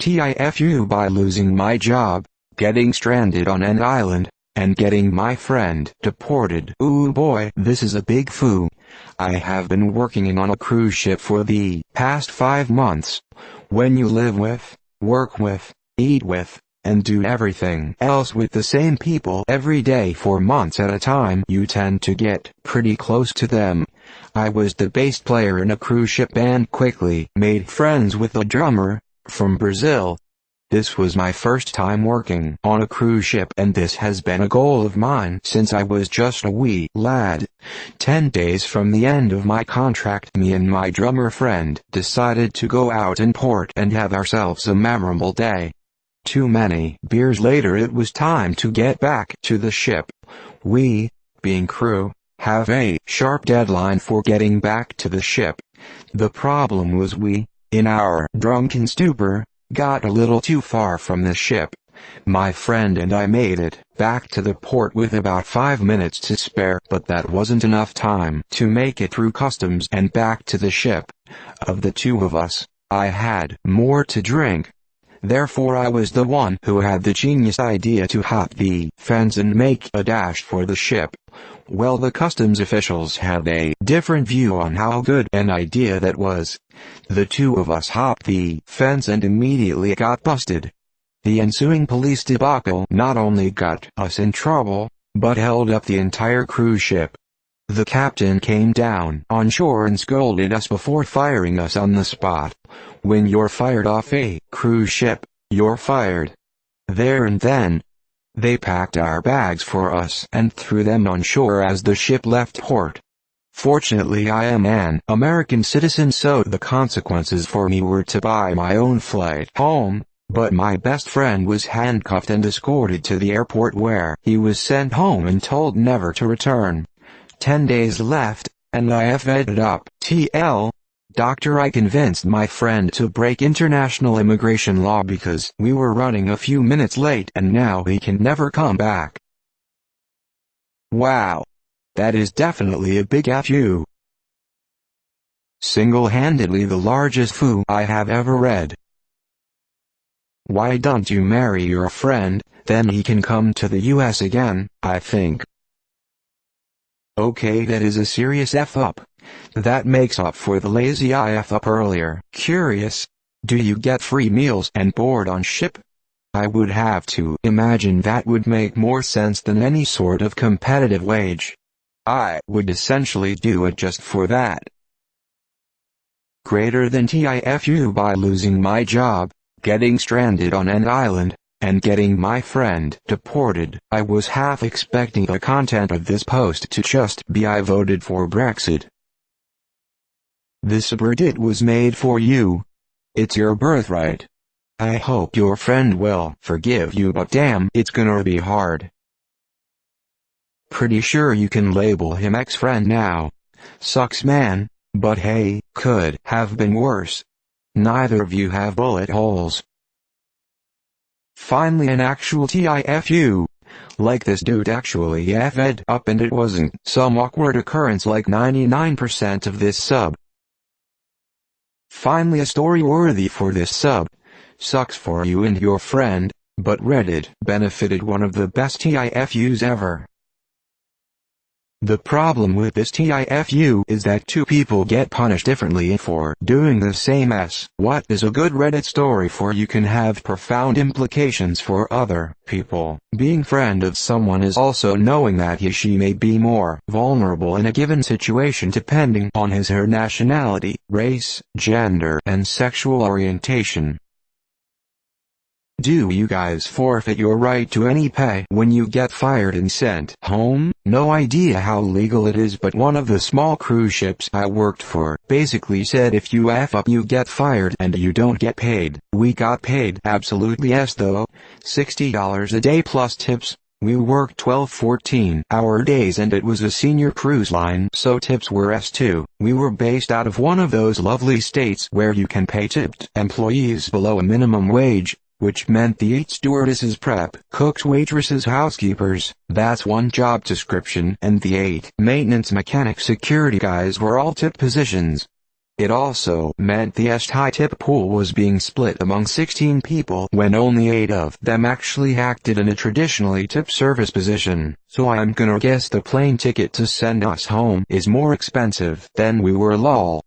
TIFU by losing my job, getting stranded on an island, and getting my friend deported. Ooh boy, this is a big foo. I have been working on a cruise ship for the past 5 months. When you live with, work with, eat with, and do everything else with the same people every day for months at a time, you tend to get pretty close to them. I was the bass player in a cruise ship band, quickly made friends with a drummer from Brazil. This was my first time working on a cruise ship, and this has been a goal of mine since I was just a wee lad. 10 days from the end of my contract, me and my drummer friend decided to go out in port and have ourselves a memorable day. Too many beers later, it was time to get back to the ship. We, being crew, have a sharp deadline for getting back to the ship. The problem was we, in our drunken stupor, got a little too far from the ship. My friend and I made it back to the port with about 5 minutes to spare, but that wasn't enough time to make it through customs and back to the ship. Of the two of us, I had more to drink. Therefore I was the one who had the genius idea to hop the fence and make a dash for the ship. Well, the customs officials had a different view on how good an idea that was. The two of us hopped the fence and immediately got busted. The ensuing police debacle not only got us in trouble, but held up the entire cruise ship. The captain came down on shore and scolded us before firing us on the spot. When you're fired off a cruise ship, you're fired. There and then, they packed our bags for us and threw them on shore as the ship left port. Fortunately, I am an American citizen, so the consequences for me were to buy my own flight home, but my best friend was handcuffed and escorted to the airport, where he was sent home and told never to return. 10 days left, and I have ended up Doctor, I convinced my friend to break international immigration law because we were running a few minutes late, and now he can never come back. Wow. That is definitely a big FU. Single-handedly the largest foo I have ever read. Why don't you marry your friend, then he can come to the US again, I think. Okay, that is a serious F up. That makes up for the lazy I F up earlier. Curious, do you get free meals and board on ship? I would have to imagine that would make more sense than any sort of competitive wage. I would essentially do it just for that. Greater than TIFU by losing my job, getting stranded on an island, and getting my friend deported. I was half expecting the content of this post to just be "I voted for Brexit." This subreddit was made for you. It's your birthright. I hope your friend will forgive you, but damn, it's gonna be hard. Pretty sure you can label him ex-friend now. Sucks, man, but hey, could have been worse. Neither of you have bullet holes. Finally, an actual TIFU. Like this dude actually F'd up, and it wasn't some awkward occurrence like 99% of this sub. Finally, a story worthy for this sub. Sucks for you and your friend, but Reddit benefited one of the best TIFUs ever. The problem with this TIFU is that two people get punished differently for doing the same as. What is a good Reddit story for you can have profound implications for other people. Being friend of someone is also knowing that he/she may be more vulnerable in a given situation depending on his/her nationality, race, gender, and sexual orientation. Do you guys forfeit your right to any pay when you get fired and sent home? No idea how legal it is, but one of the small cruise ships I worked for basically said if you F up you get fired and you don't get paid. We got paid absolutely yes though. $60 a day plus tips. We worked 12-14-hour days and it was a senior cruise line, so tips were S too. We were based out of one of those lovely states where you can pay tipped employees below a minimum wage, which meant the 8 stewardesses, prep, cooks, waitresses, housekeepers, that's one job description, and the 8 maintenance, mechanic, security guys were all tip positions. It also meant the STI tip pool was being split among 16 people when only 8 of them actually acted in a traditionally tip service position. So I'm gonna guess the plane ticket to send us home is more expensive than we were, lol.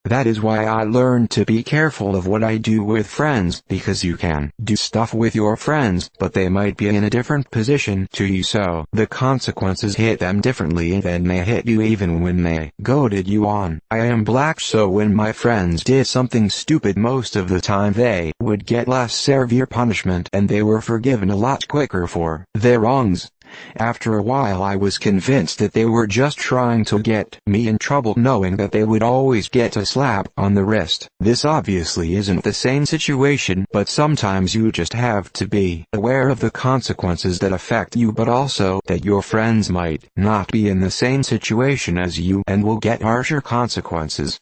That is why I learned to be careful of what I do with friends, because you can do stuff with your friends, but they might be in a different position to you, so the consequences hit them differently than they hit you even when they goaded you on. I am black, so when my friends did something stupid, most of the time they would get less severe punishment and they were forgiven a lot quicker for their wrongs. After a while I was convinced that they were just trying to get me in trouble, knowing that they would always get a slap on the wrist. This obviously isn't the same situation, but sometimes you just have to be aware of the consequences that affect you, but also that your friends might not be in the same situation as you and will get harsher consequences.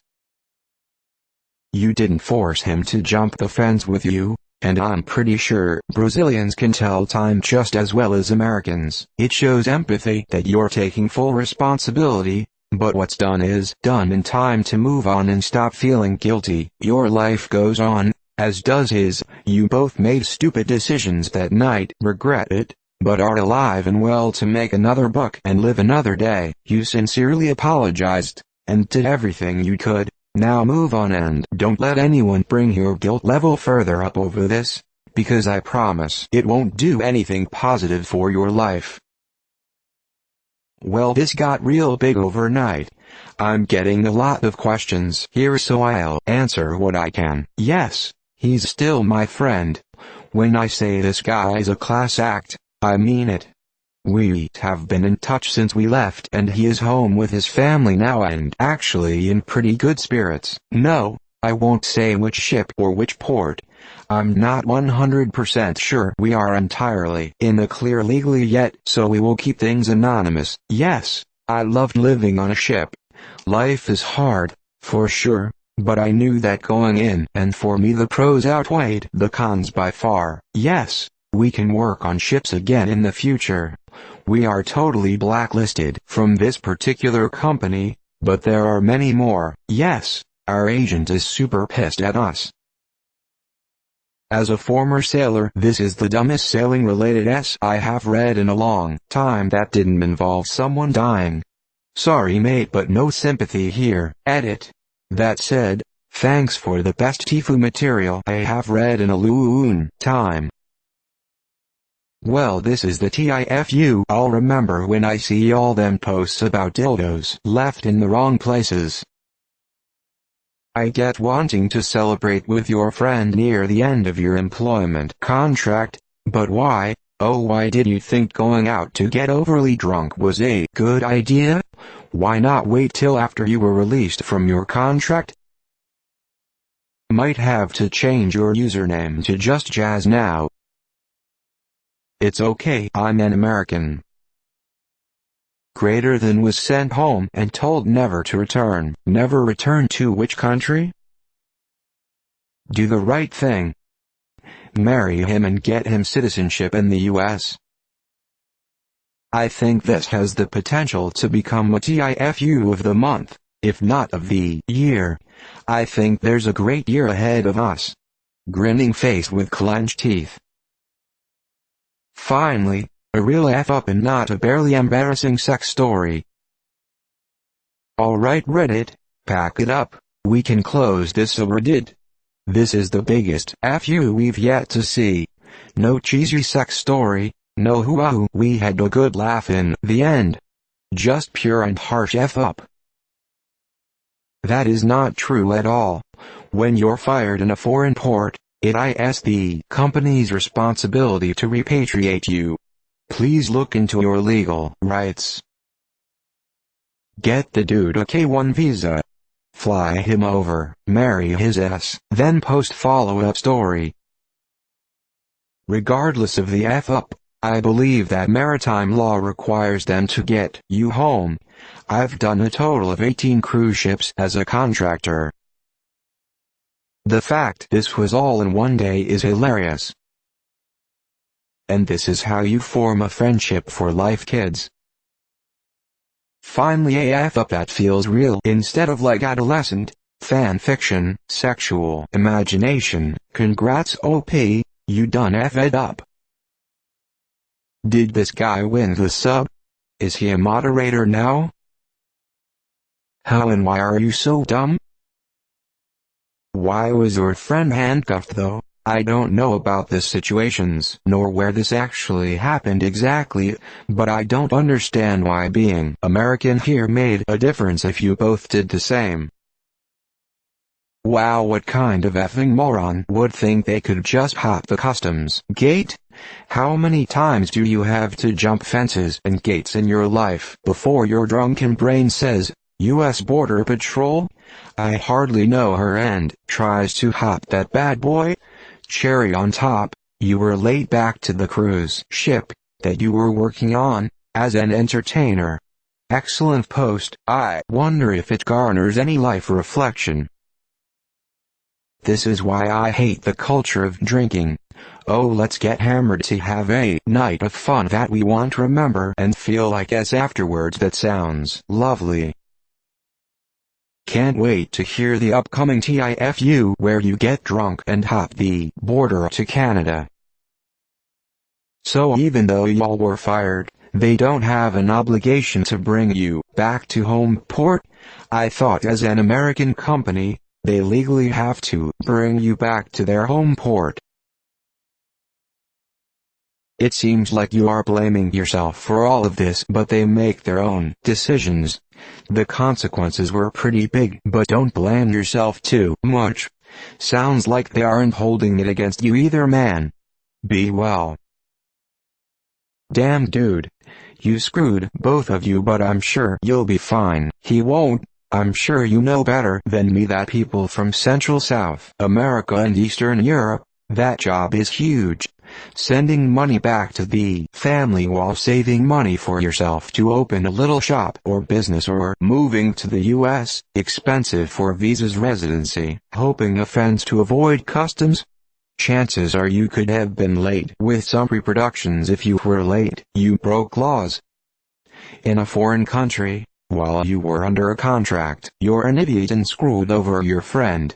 You didn't force him to jump the fence with you. And I'm pretty sure Brazilians can tell time just as well as Americans. It shows empathy that you're taking full responsibility, but what's done is done, in time to move on and stop feeling guilty. Your life goes on, as does his. You both made stupid decisions that night, regret it, but are alive and well to make another buck and live another day. You sincerely apologized, and did everything you could. Now move on and don't let anyone bring your guilt level further up over this, because I promise it won't do anything positive for your life. Well, this got real big overnight. I'm getting a lot of questions here, so I'll answer what I can. Yes, he's still my friend. When I say this guy's a class act, I mean it. We have been in touch since we left, and he is home with his family now and actually in pretty good spirits. No, I won't say which ship or which port. I'm not 100% sure we are entirely in the clear legally yet, so we will keep things anonymous. Yes, I loved living on a ship. Life is hard, for sure, but I knew that going in, and for me the pros outweighed the cons by far. Yes, we can work on ships again in the future. We are totally blacklisted from this particular company, but there are many more. Yes, our agent is super pissed at us. As a former sailor, this is the dumbest sailing-related S I have read in a long time that didn't involve someone dying. Sorry mate, but no sympathy here. Edit. That said, thanks for the best TIFU material I have read in a long time. Well, this is the TIFU. I'll remember when I see all them posts about dildos left in the wrong places. I get wanting to celebrate with your friend near the end of your employment contract, but why? Oh, why did you think going out to get overly drunk was a good idea? Why not wait till after you were released from your contract? Might have to change your username to just Jazz now. It's okay, I'm an American. Greater than was sent home and told never to return. Never return to which country? Do the right thing. Marry him and get him citizenship in the US. I think this has the potential to become a TIFU of the month, if not of the year. I think there's a great year ahead of us. Grinning face with clenched teeth. Finally, a real F-up and not a barely embarrassing sex story. Alright Reddit, pack it up, we can close this Reddit. This is the biggest FU we've yet to see. No cheesy sex story, no hoo-ah, we had a good laugh in the end. Just pure and harsh F-up. That is not true at all. When you're fired in a foreign port, it is the company's responsibility to repatriate you. Please look into your legal rights. Get the dude a K1 visa. Fly him over, marry his ass, then post follow-up story. Regardless of the F-up, I believe that maritime law requires them to get you home. I've done a total of 18 cruise ships as a contractor. The fact this was all in one day is hilarious. And this is how you form a friendship for life, kids. Finally AF up, that feels real instead of like adolescent fan fiction, sexual imagination. Congrats OP, you done F'd up. Did this guy win the sub? Is he a moderator now? How and why are you so dumb? Why was your friend handcuffed though? I don't know about the situations nor where this actually happened exactly, but I don't understand why being American here made a difference if you both did the same. Wow, what kind of effing moron would think they could just hop the customs gate? How many times do you have to jump fences and gates in your life before your drunken brain says, U.S. Border Patrol? I hardly know her and tries to hop that bad boy. Cherry on top, you were late back to the cruise ship that you were working on as an entertainer. Excellent post. I wonder if it garners any life reflection. This is why I hate the culture of drinking. Oh, let's get hammered to have a night of fun that we won't remember and feel like us afterwards. That sounds lovely. Can't wait to hear the upcoming TIFU where you get drunk and hop the border to Canada. So even though y'all were fired, they don't have an obligation to bring you back to home port? I thought as an American company, they legally have to bring you back to their home port. It seems like you are blaming yourself for all of this, but they make their own decisions. The consequences were pretty big, but don't blame yourself too much. Sounds like they aren't holding it against you either, man. Be well. Damn dude. You screwed both of you, but I'm sure you'll be fine. He won't. I'm sure you know better than me that people from Central South America and Eastern Europe, that job is huge. Sending money back to the family while saving money for yourself to open a little shop or business, or moving to the US, expensive for visas, residency, hoping offense to avoid customs. Chances are you could have been late with some reproductions. If you were late, you broke laws. In a foreign country, while you were under a contract, you're an idiot and screwed over your friend.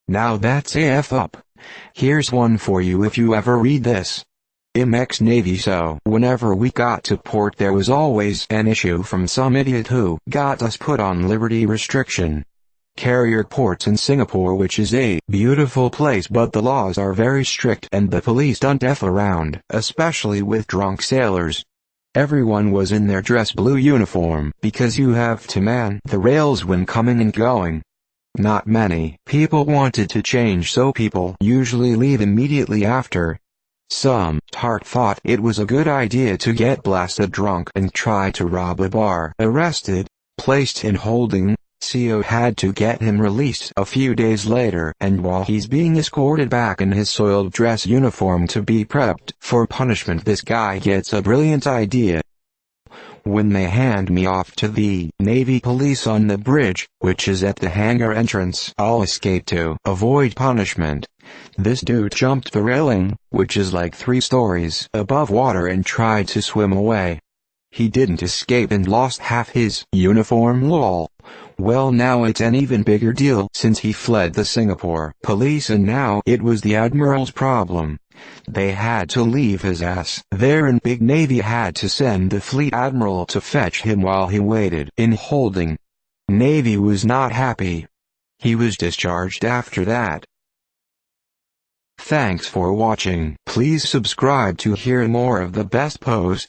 Now that's AF up. Here's one for you if you ever read this. I'm ex-Navy, so whenever we got to port there was always an issue from some idiot who got us put on liberty restriction. Carrier ports in Singapore, which is a beautiful place, but the laws are very strict and the police don't F around, especially with drunk sailors. Everyone was in their dress blue uniform because you have to man the rails when coming and going. Not many people wanted to change, so people usually leave immediately after. Some tart thought it was a good idea to get blasted drunk and try to rob a bar. Arrested, placed in holding, CO had to get him released a few days later, and while he's being escorted back in his soiled dress uniform to be prepped for punishment, this guy gets a brilliant idea. When they hand me off to the Navy police on the bridge, which is at the hangar entrance, I'll escape to avoid punishment. This dude jumped the railing, which is like 3 stories above water, and tried to swim away. He didn't escape and lost half his uniform, lol. Well, now it's an even bigger deal since he fled the Singapore police, and now it was the Admiral's problem. They had to leave his ass there, and Big Navy had to send the Fleet Admiral to fetch him while he waited in holding. Navy was not happy. He was discharged after that. Thanks for watching. Please subscribe to hear more of the best posts.